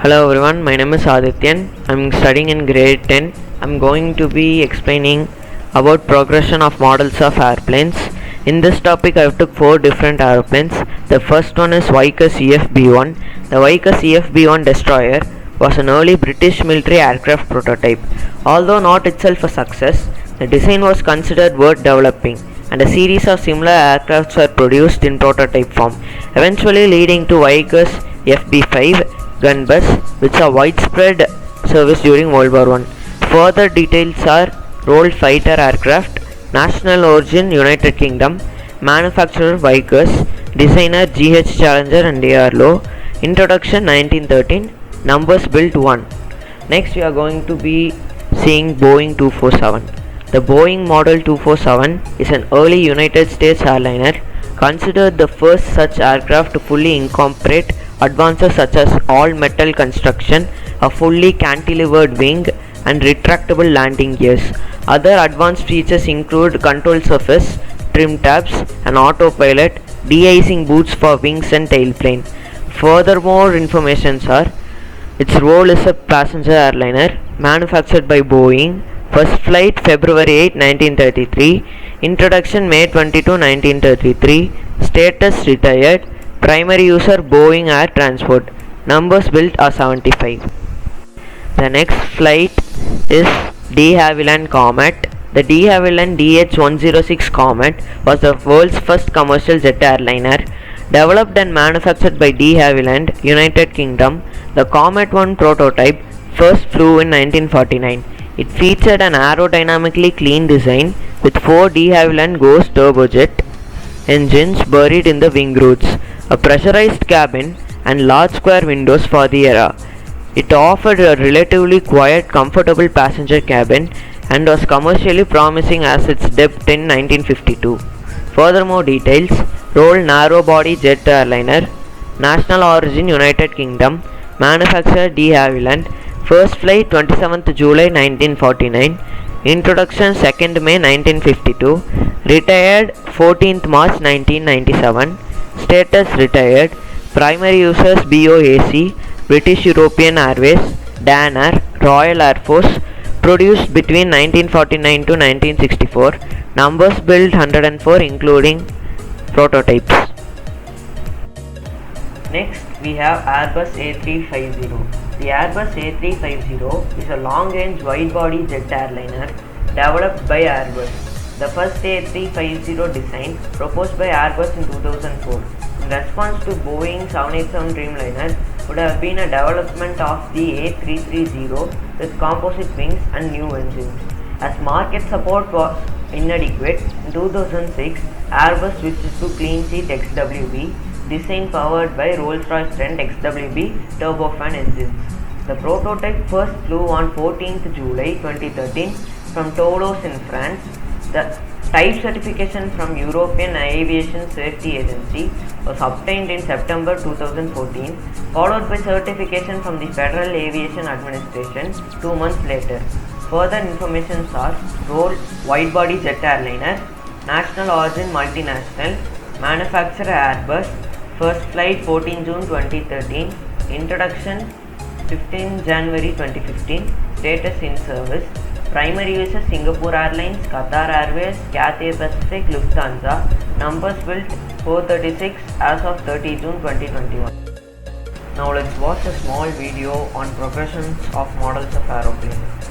Hello everyone, my name is Adityan. I'm studying in grade 10. I'm going to be explaining about progression of models of airplanes. In this topic I have took 4 different airplanes. The first one is Vickers EFB-1. The Vickers EFB-1 destroyer was an early British military aircraft prototype. Although not itself a success, the design was considered worth developing and a series of similar aircrafts were produced in prototype form, eventually leading to Vickers FB-5 gun bus, which saw widespread service during World War I. Further details are rolled fighter aircraft, national origin United Kingdom, manufacturer Vickers, designer GH Challenger and AR introduction 1913, numbers built 1. Next we are going to be seeing Boeing 247. The Boeing Model 247 is an early United States airliner, considered the first such aircraft to fully incorporate advances such as all-metal construction, a fully cantilevered wing, and retractable landing gears. Other advanced features include control surface, trim tabs, and autopilot, de-icing boots for wings and tailplane. Furthermore, informations are its role is a passenger airliner manufactured by Boeing. First flight February 8, 1933. Introduction May 22, 1933. Status retired. Primary user Boeing Air Transport. Numbers built are 75. The next flight is de Havilland Comet. The de Havilland DH-106 Comet was the world's first commercial jet airliner. Developed and manufactured by de Havilland, United Kingdom, the Comet 1 prototype first flew in 1949. It featured an aerodynamically clean design with 4 de Havilland Ghost turbojet engines buried in the wing roots, a pressurized cabin, and large square windows for the era. It offered a relatively quiet, comfortable passenger cabin and was commercially promising as its debut in 1952. Furthermore details: rolled narrow-body jet airliner, national origin United Kingdom, manufacturer de Havilland, first flight 27th July 1949, introduction 2nd May 1952, retired 14th March 1997, status retired, primary users BOAC, British European Airways, Dan Air, Royal Air Force, produced between 1949 to 1964, numbers built 104 including prototypes. Next we have Airbus A350. The Airbus A350 is a long-range wide-body jet airliner developed by Airbus. The first A350 design proposed by Airbus in 2004 in response to Boeing 787 Dreamliner would have been a development of the A330 with composite wings and new engines. As market support was inadequate, in 2006 Airbus switched to clean seat XWB design powered by Rolls-Royce Trent XWB turbofan engines. The prototype first flew on 14th July 2013 from Toulouse in France. The type certification from European Aviation Safety Agency was obtained in September 2014, followed by certification from the Federal Aviation Administration 2 months later. Further information are rolled wide-body jet airliner, national origin multinational, manufacturer Airbus, first flight 14 June 2013, introduction 15 January 2015, status in service, primary users Singapore Airlines, Qatar Airways, Cathay Pacific, Lufthansa, numbers built 436 as of 30 June 2021. Now let's watch a small video on progressions of models of aeroplanes.